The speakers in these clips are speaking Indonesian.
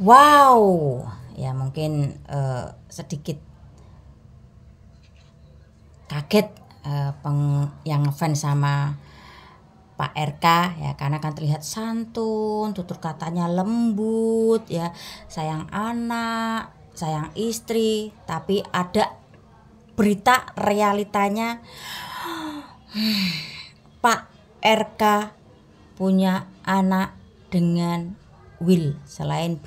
Wow, ya mungkin sedikit kaget yang fans sama Pak RK ya, karena kan terlihat santun, tutur katanya lembut ya, sayang anak, sayang istri, tapi ada berita realitanya Pak RK punya anak dengan Will selain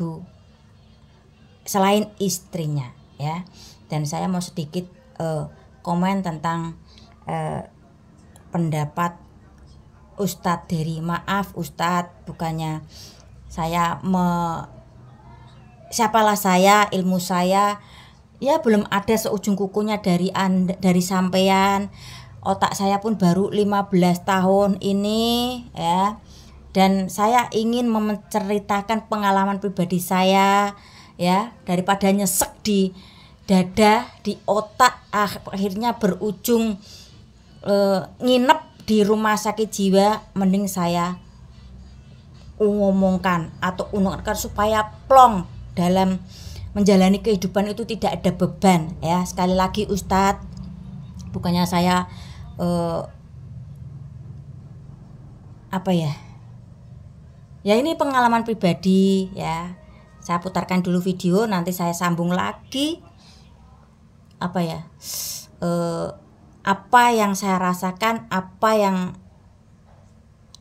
istrinya ya. Dan saya mau sedikit komen tentang pendapat Ustadz Dery. Maaf Ustadz, bukannya saya siapalah saya, ilmu saya ya belum ada seujung kukunya dari sampean. Otak saya pun baru 15 tahun ini ya. Dan saya ingin menceritakan pengalaman pribadi saya ya, daripada nyesek di dada, di otak, akhirnya berujung nginep di rumah sakit jiwa. Mending saya ngomongkan atau ungkapkan supaya plong dalam menjalani kehidupan itu tidak ada beban ya. Sekali lagi Ustadz, bukannya saya ya ini pengalaman pribadi ya. Saya putarkan dulu video, nanti saya sambung lagi apa yang saya rasakan, apa yang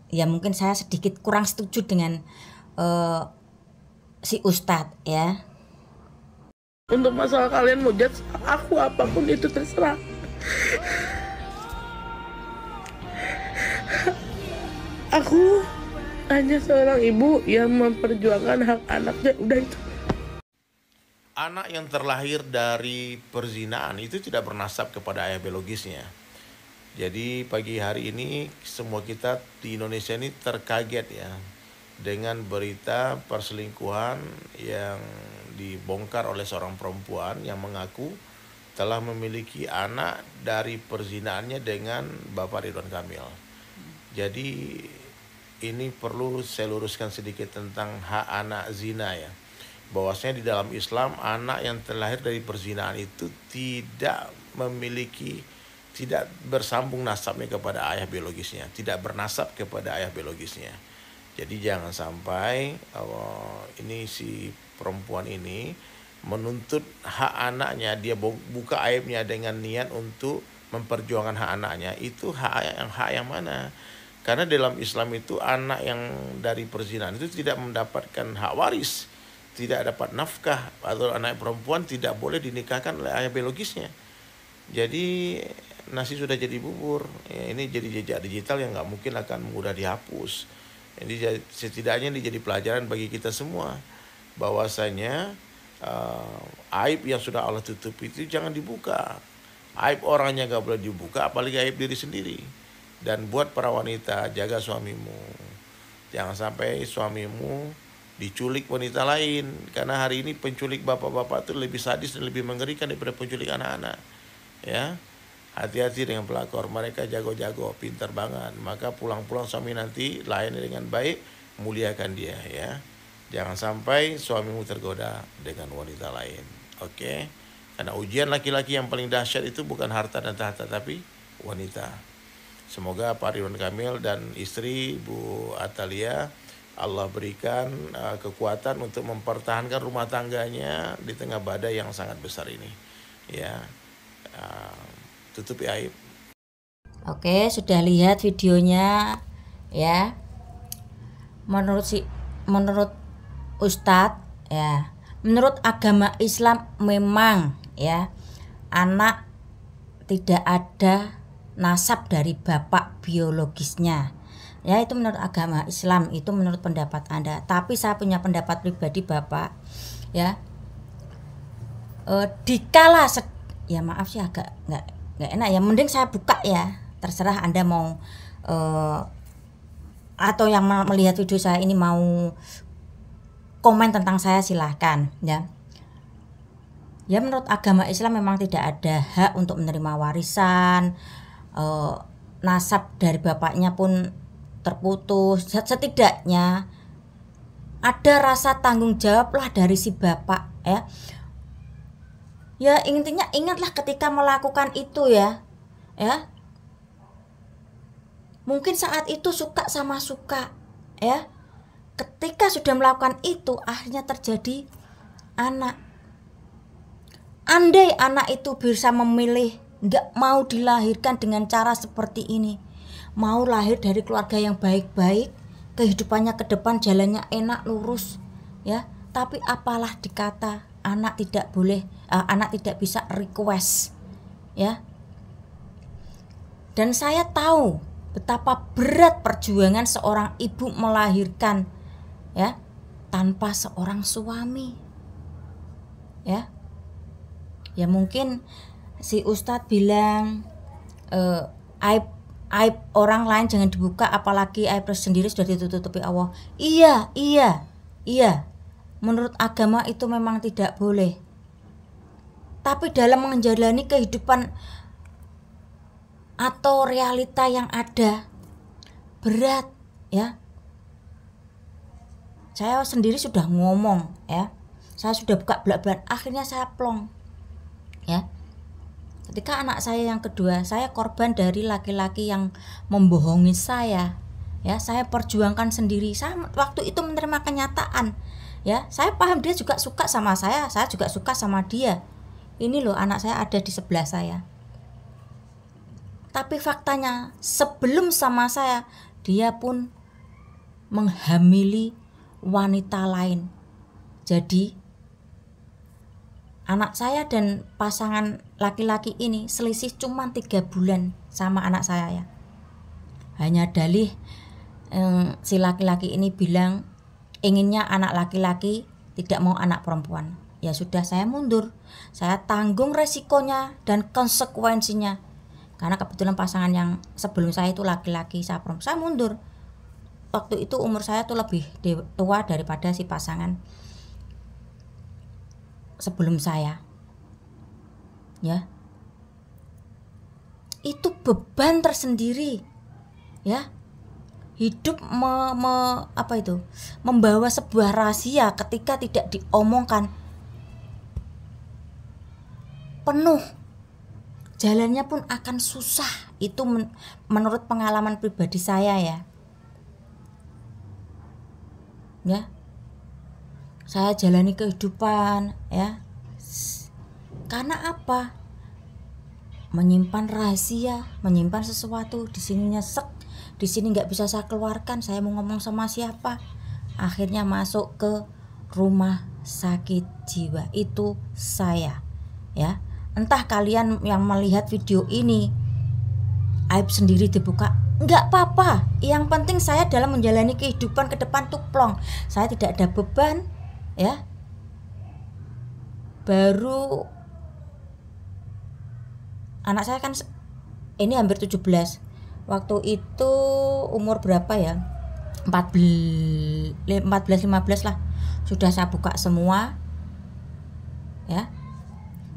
ya mungkin saya sedikit kurang setuju dengan si Ustadz ya. Untuk masalah kalian mau judge aku apapun itu terserah. Aku hanya seorang ibu yang memperjuangkan hak anaknya, udah itu. Anak yang terlahir dari perzinahan itu tidak bernasab kepada ayah biologisnya. Jadi pagi hari ini semua kita di Indonesia ini terkaget ya dengan berita perselingkuhan yang dibongkar oleh seorang perempuan yang mengaku telah memiliki anak dari perzinaannya dengan Bapak Ridwan Kamil. Jadi ini perlu saya luruskan sedikit tentang hak anak zina ya. Bahwasanya di dalam Islam anak yang terlahir dari perzinahan itu tidak bersambung nasabnya kepada ayah biologisnya, tidak bernasab kepada ayah biologisnya. Jadi jangan sampai ini si perempuan ini menuntut hak anaknya, dia buka aibnya dengan niat untuk memperjuangkan hak anaknya. Itu hak yang mana? Karena dalam Islam itu anak yang dari perzinahan itu tidak mendapatkan hak waris, tidak dapat nafkah, atau anak perempuan tidak boleh dinikahkan oleh ayah biologisnya. Jadi nasi sudah jadi bubur ya, ini jadi jejak digital yang nggak mungkin akan mudah dihapus. Jadi setidaknya ini jadi pelajaran bagi kita semua bahwasanya aib yang sudah Allah tutup itu jangan dibuka. Aib orangnya nggak boleh dibuka, apalagi aib diri sendiri. Dan buat para wanita, jaga suamimu, jangan sampai suamimu diculik wanita lain, karena hari ini penculik bapak-bapak itu lebih sadis dan lebih mengerikan daripada penculik anak-anak ya. Hati-hati dengan pelakor, mereka jago-jago, pintar banget. Maka pulang-pulang suami nanti layani dengan baik, muliakan dia ya. Jangan sampai suamimu tergoda dengan wanita lain. Oke? Karena ujian laki-laki yang paling dahsyat itu bukan harta dan tahta, tapi wanita. Semoga Pak Ridwan Kamil dan istri Bu Atalia Allah berikan kekuatan untuk mempertahankan rumah tangganya di tengah badai yang sangat besar ini ya. Tutupi aib. Oke, sudah lihat videonya ya. Menurut Ustadz ya, menurut agama Islam memang ya anak tidak ada nasab dari bapak biologisnya ya. Itu menurut agama Islam, itu menurut pendapat Anda. Tapi saya punya pendapat pribadi Bapak ya. Dikala ya maaf sih agak nggak enak ya, mending saya buka ya, terserah Anda mau atau yang melihat video saya ini mau komen tentang saya, silahkan ya. Ya menurut agama Islam memang tidak ada hak untuk menerima warisan, nasab dari bapaknya pun terputus. Setidaknya ada rasa tanggung jawab lah dari si bapak ya. Ya intinya ingatlah ketika melakukan itu ya. Mungkin saat itu suka sama suka ya. Ketika sudah melakukan itu akhirnya terjadi anak. Andai anak itu bisa memilih nggak mau dilahirkan dengan cara seperti ini, mau lahir dari keluarga yang baik-baik, kehidupannya ke depan jalannya enak lurus ya, tapi apalah dikata anak tidak boleh, anak tidak bisa request ya. Dan saya tahu betapa berat perjuangan seorang ibu melahirkan ya tanpa seorang suami ya. Ya mungkin si Ustadz bilang aib orang lain jangan dibuka, apalagi aib sendiri sudah ditutupi Allah. Iya. Menurut agama itu memang tidak boleh. Tapi dalam menjalani kehidupan atau realita yang ada berat ya. Saya sendiri sudah ngomong ya. Saya sudah buka belak-belakan, akhirnya saya plong. Ya. Ketika anak saya yang kedua, saya korban dari laki-laki yang membohongi saya. Ya, saya perjuangkan sendiri. Saya waktu itu menerima kenyataan. Ya, saya paham dia juga suka sama saya juga suka sama dia. Ini loh anak saya ada di sebelah saya. Tapi faktanya sebelum sama saya, dia pun menghamili wanita lain. Jadi anak saya dan pasangan laki-laki ini selisih cuma 3 bulan sama anak saya ya. Hanya dalih si laki-laki ini bilang inginnya anak laki-laki, tidak mau anak perempuan. Ya sudah, saya mundur. Saya tanggung resikonya dan konsekuensinya. Karena kebetulan pasangan yang sebelum saya itu laki-laki, saya perempuan. Saya mundur. Waktu itu umur saya tuh lebih tua daripada si pasangan sebelum saya ya. Itu beban tersendiri ya. Hidup membawa sebuah rahasia ketika tidak diomongkan, penuh jalannya pun akan susah. Itu menurut pengalaman pribadi saya ya. Saya jalani kehidupan ya. Karena apa? Menyimpan rahasia, menyimpan sesuatu. Di sini nyesek, di sini nggak bisa saya keluarkan. Saya mau ngomong sama siapa? Akhirnya masuk ke rumah sakit jiwa. Itu saya ya. Entah kalian yang melihat video ini aib sendiri dibuka, nggak apa-apa. Yang penting saya dalam menjalani kehidupan ke depan tuh plong. Saya tidak ada beban ya. Baru anak saya kan ini hampir 17. Waktu itu umur berapa ya? 14 15 lah. Sudah saya buka semua ya.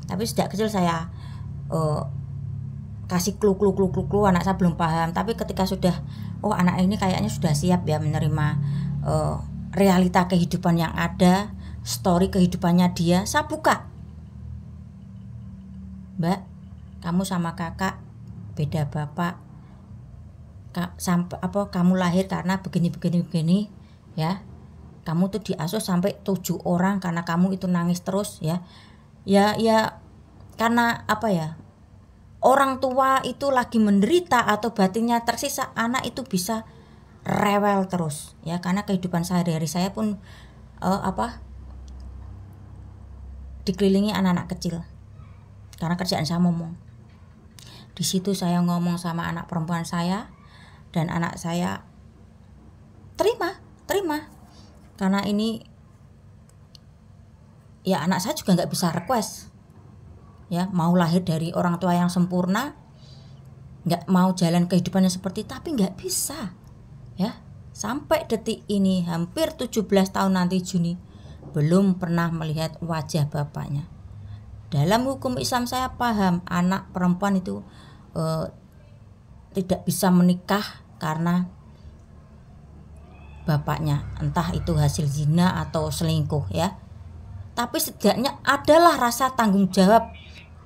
Tapi sejak kecil saya kasih clue anak saya belum paham. Tapi ketika sudah anak ini kayaknya sudah siap ya menerima realita kehidupan yang ada, story kehidupannya dia, saya buka. Mbak, kamu sama kakak beda bapak. Kamu lahir karena begini ya. Kamu tuh diasuh sampai 7 orang karena kamu itu nangis terus ya. Ya karena apa ya? Orang tua itu lagi menderita atau batinnya tersisa, anak itu bisa rewel terus ya, karena kehidupan sehari-hari saya pun dikelilingi anak-anak kecil. Karena kerjaan saya ngomong. Di situ saya ngomong sama anak perempuan saya dan anak saya terima. Karena ini ya anak saya juga nggak bisa request. Ya, mau lahir dari orang tua yang sempurna, nggak mau jalan kehidupannya seperti itu, tapi nggak bisa ya. Sampai detik ini hampir 17 tahun nanti Juni belum pernah melihat wajah bapaknya. Dalam hukum Islam saya paham anak perempuan itu tidak bisa menikah karena bapaknya, entah itu hasil zina atau selingkuh ya. Tapi setidaknya adalah rasa tanggung jawab,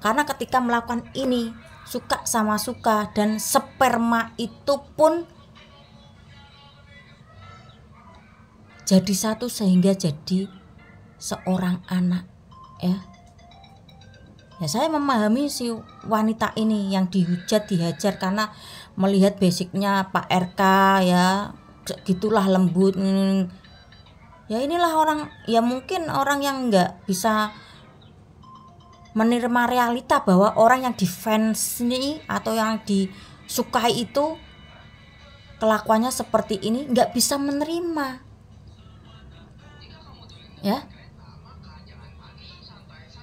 karena ketika melakukan ini suka sama suka, dan sperma itu pun jadi satu sehingga jadi seorang anak ya. Ya saya memahami si wanita ini yang dihujat, dihajar karena melihat basicnya Pak RK ya, gitulah lembut. Ya inilah orang, ya mungkin orang yang nggak bisa menerima realita bahwa orang yang defense ini atau yang disukai itu kelakuannya seperti ini, nggak bisa menerima ya.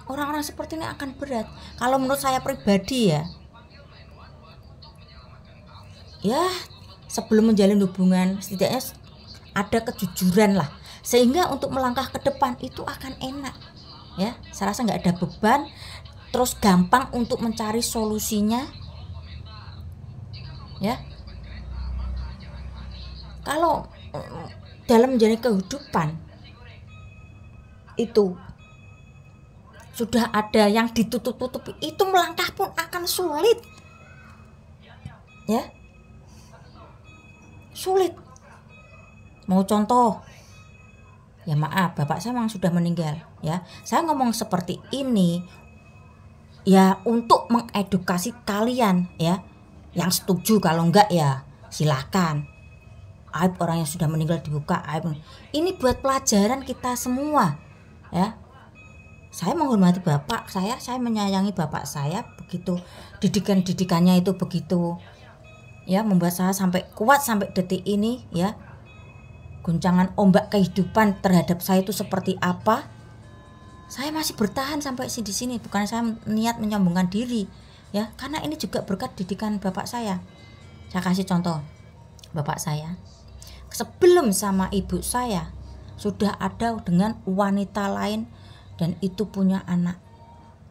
Orang-orang seperti ini akan berat. Kalau menurut saya pribadi ya sebelum menjalin hubungan setidaknya ada kejujuran lah, sehingga untuk melangkah ke depan itu akan enak ya. Saya rasa nggak ada beban, terus gampang untuk mencari solusinya ya. Kalau dalam menjalani kehidupan itu sudah ada yang ditutup-tutupi, itu melangkah pun akan sulit ya, sulit. Mau contoh ya, maaf bapak saya memang sudah meninggal ya. Saya ngomong seperti ini ya untuk mengedukasi kalian ya, yang setuju, kalau enggak ya silakan. Aib orang yang sudah meninggal dibuka, aib ini buat pelajaran kita semua ya. Saya menghormati bapak saya menyayangi bapak saya begitu, didikannya itu begitu ya, membuat saya sampai kuat sampai detik ini ya. Guncangan ombak kehidupan terhadap saya itu seperti apa, saya masih bertahan sampai di sini. Bukan saya niat menyombongkan diri ya, karena ini juga berkat didikan bapak saya. Saya kasih contoh, bapak saya sebelum sama ibu saya sudah ada dengan wanita lain, dan itu punya anak.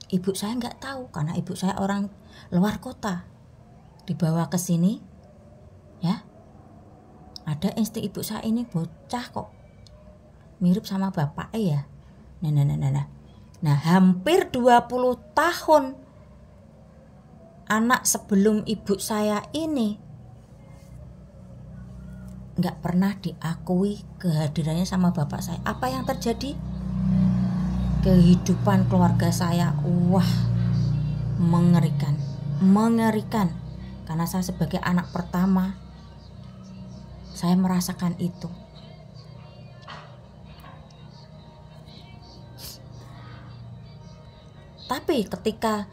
Ibu saya nggak tahu karena ibu saya orang luar kota. Dibawa ke sini ya, ada insting ibu saya ini bocah kok mirip sama bapak ya. Nah hampir 20 tahun anak sebelum ibu saya ini nggak pernah diakui kehadirannya sama bapak saya. Apa yang terjadi? Kehidupan keluarga saya mengerikan. Karena saya sebagai anak pertama, saya merasakan itu. Tapi ketika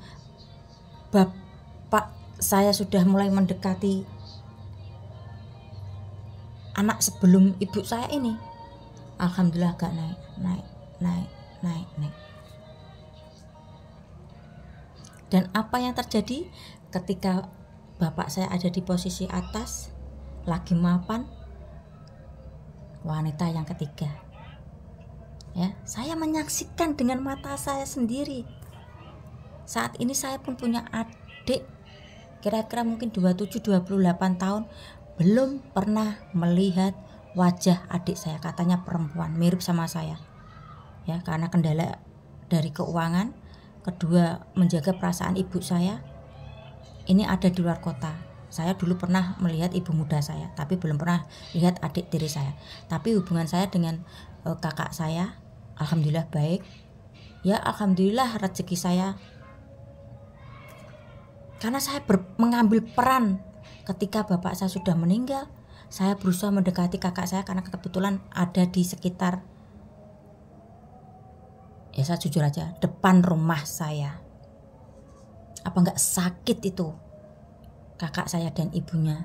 bapak saya sudah mulai mendekati anak sebelum ibu saya ini, alhamdulillah gak naik. Dan apa yang terjadi ketika bapak saya ada di posisi atas lagi mapan, wanita yang ketiga ya, saya menyaksikan dengan mata saya sendiri. Saat ini saya pun punya adik kira-kira mungkin 27-28 tahun, belum pernah melihat wajah adik saya, katanya perempuan mirip sama saya ya, karena kendala dari keuangan, kedua menjaga perasaan ibu saya ini ada di luar kota. Saya dulu pernah melihat ibu muda saya, tapi belum pernah lihat adik tiri saya. Tapi hubungan saya dengan kakak saya alhamdulillah baik ya. Alhamdulillah rezeki saya, karena saya mengambil peran ketika bapak saya sudah meninggal. Saya berusaha mendekati kakak saya karena kebetulan ada di sekitar, ya saya jujur aja, depan rumah saya. Apa enggak sakit itu kakak saya dan ibunya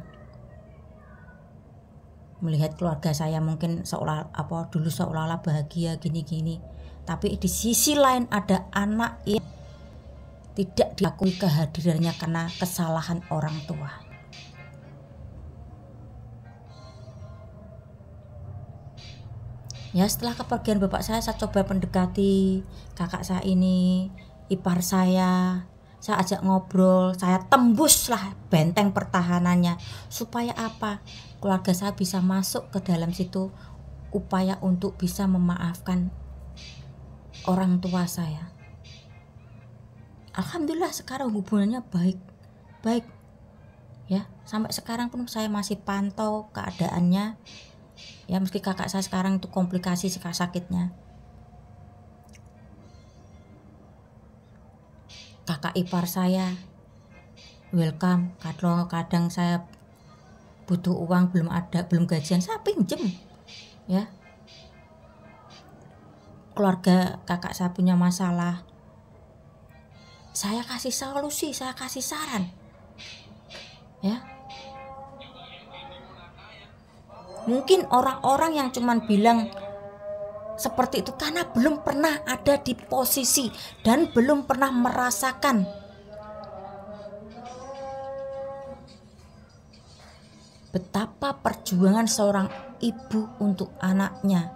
melihat keluarga saya mungkin seolah-olah bahagia gini-gini, tapi di sisi lain ada anak yang tidak diakui kehadirannya karena kesalahan orang tua. Ya setelah kepergian bapak saya coba mendekati kakak saya ini, ipar saya, saya ajak ngobrol, saya tembuslah benteng pertahanannya. Supaya apa? Keluarga saya bisa masuk ke dalam situ, upaya untuk bisa memaafkan orang tua saya. Alhamdulillah sekarang hubungannya baik ya, sampai sekarang pun saya masih pantau keadaannya ya, meski kakak saya sekarang itu komplikasi sakitnya. Kakak ipar saya welcome, kadang saya butuh uang belum gajian, saya pinjem ya. Keluarga kakak saya punya masalah, saya kasih solusi, saya kasih saran ya. Mungkin orang-orang yang cuman bilang seperti itu karena belum pernah ada di posisi dan belum pernah merasakan betapa perjuangan seorang ibu untuk anaknya.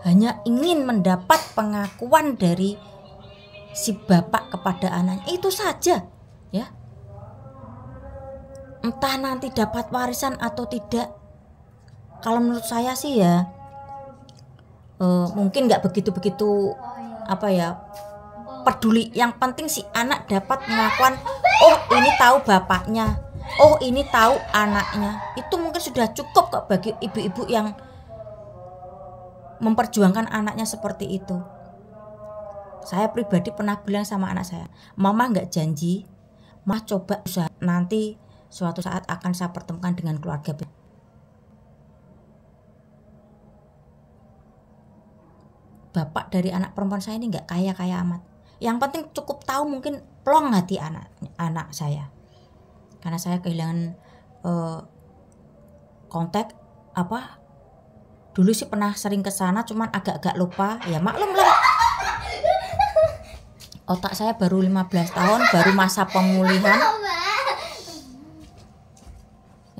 Hanya ingin mendapat pengakuan dari si bapak kepada anaknya, itu saja ya. Entah nanti dapat warisan atau tidak, kalau menurut saya sih ya mungkin nggak begitu peduli. Yang penting si anak dapat pengakuan, oh ini tahu bapaknya, oh ini tahu anaknya. Itu mungkin sudah cukup kok bagi ibu-ibu yang memperjuangkan anaknya seperti itu. Saya pribadi pernah bilang sama anak saya, mama nggak janji, mah coba usaha, nanti suatu saat akan saya pertemukan dengan keluarga. Bapak dari anak perempuan saya ini nggak kaya amat. Yang penting cukup tahu mungkin plong hati anak saya. Karena saya kehilangan kontak dulu sih pernah sering ke sana, cuman agak-agak lupa. Ya maklum lah. Otak saya baru 15 tahun, baru masa pemulihan.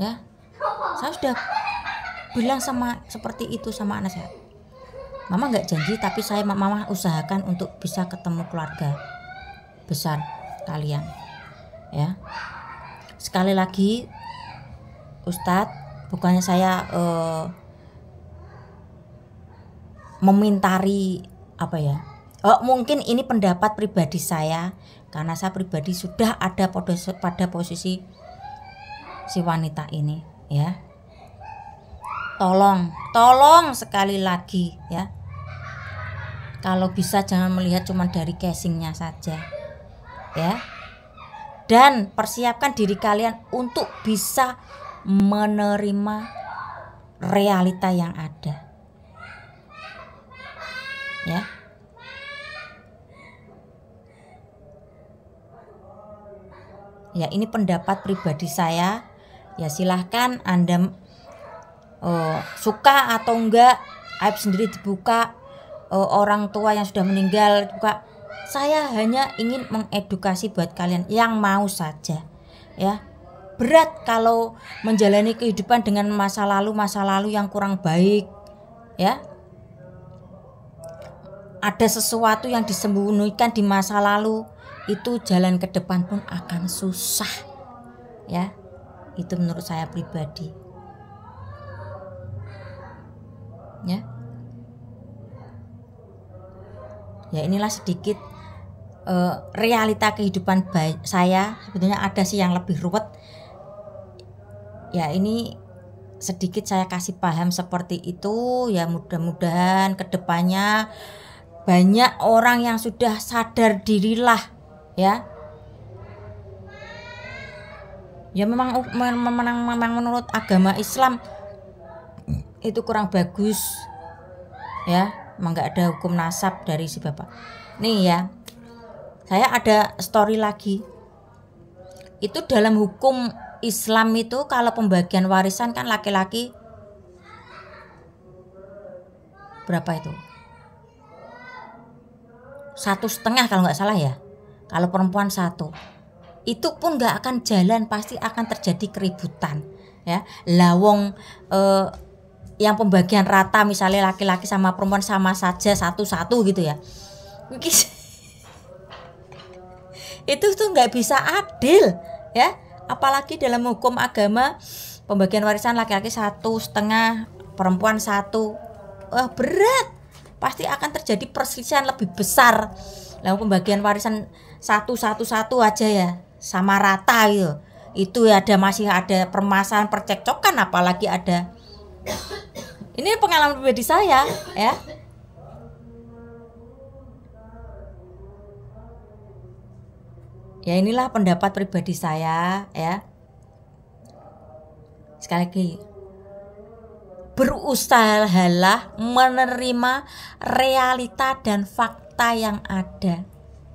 Ya. Saya sudah bilang seperti itu sama anak saya. Mama nggak janji, tapi mama usahakan untuk bisa ketemu keluarga besar kalian ya. Sekali lagi Ustadz, bukannya saya memintari mungkin ini pendapat pribadi saya, karena saya pribadi sudah ada pada posisi si wanita ini ya. Tolong sekali lagi ya, kalau bisa jangan melihat cuma dari casingnya saja ya, dan persiapkan diri kalian untuk bisa menerima realita yang ada ya. Ya ini pendapat pribadi saya ya, silahkan Anda suka atau enggak, aib sendiri dibuka, orang tua yang sudah meninggal dibuka. Saya hanya ingin mengedukasi buat kalian yang mau saja ya. Berat kalau menjalani kehidupan dengan masa lalu yang kurang baik ya. Ada sesuatu yang disembunyikan di masa lalu, itu jalan ke depan pun akan susah ya. Itu menurut saya pribadi ya. Ya inilah sedikit realita kehidupan saya. Sebetulnya ada sih yang lebih ruwet ya, ini sedikit saya kasih paham seperti itu ya. Mudah-mudahan kedepannya banyak orang yang sudah sadar dirilah ya. Ya memang menurut agama Islam itu kurang bagus ya, emang nggak ada hukum nasab dari si bapak. Nih ya, saya ada story lagi. Itu dalam hukum Islam itu kalau pembagian warisan kan laki-laki berapa itu? 1,5 kalau nggak salah ya. Kalau perempuan 1, itu pun nggak akan jalan, pasti akan terjadi keributan ya. Lawong yang pembagian rata misalnya laki-laki sama perempuan sama saja 1-1 gitu ya. Itu tuh nggak bisa adil ya, apalagi dalam hukum agama pembagian warisan laki-laki 1,5, perempuan 1. Wah, berat, pasti akan terjadi perselisihan lebih besar. Lalu pembagian warisan 1-1-1 aja ya, sama rata gitu, itu ya masih ada permasalahan percekcokan, apalagi ada. Ini pengalaman pribadi saya ya. Ya inilah pendapat pribadi saya ya. Sekali lagi, berusahalah menerima realita dan fakta yang ada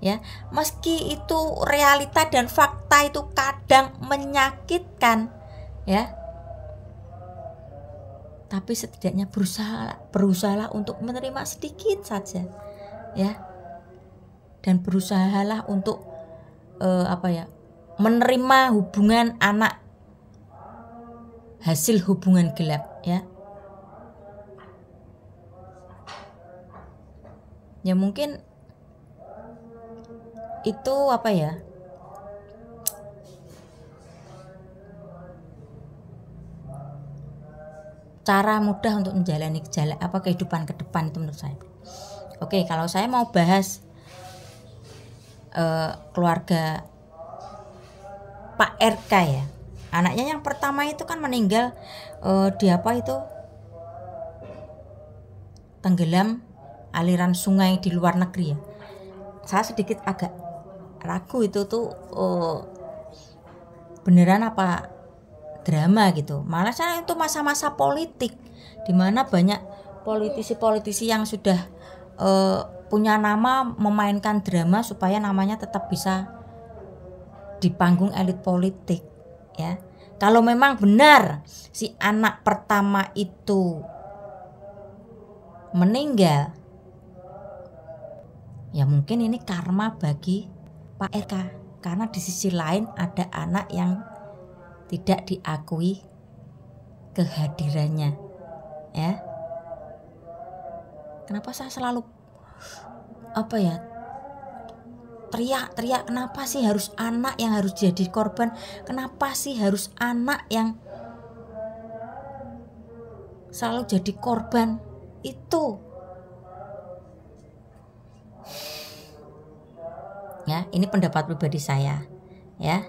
ya. Meski itu realita dan fakta itu kadang menyakitkan ya, tapi setidaknya berusahalah untuk menerima sedikit saja ya, dan berusahalah untuk menerima hubungan anak hasil hubungan gelap ya. Ya mungkin itu cara mudah untuk menjalani kehidupan ke depan itu menurut saya. Oke, kalau saya mau bahas keluarga Pak RK ya. Anaknya yang pertama itu kan meninggal di tenggelam aliran sungai di luar negeri ya. Saya sedikit agak ragu itu tuh beneran apa drama gitu. Malah saya itu masa-masa politik di mana banyak politisi-politisi yang sudah punya nama memainkan drama supaya namanya tetap bisa di panggung elit politik ya. Kalau memang benar si anak pertama itu meninggal, ya mungkin ini karma bagi Pak RK, karena di sisi lain ada anak yang tidak diakui kehadirannya ya. Kenapa saya selalu teriak-teriak, kenapa sih harus anak yang harus jadi korban, kenapa sih harus anak yang selalu jadi korban itu ya. Ini pendapat pribadi saya ya.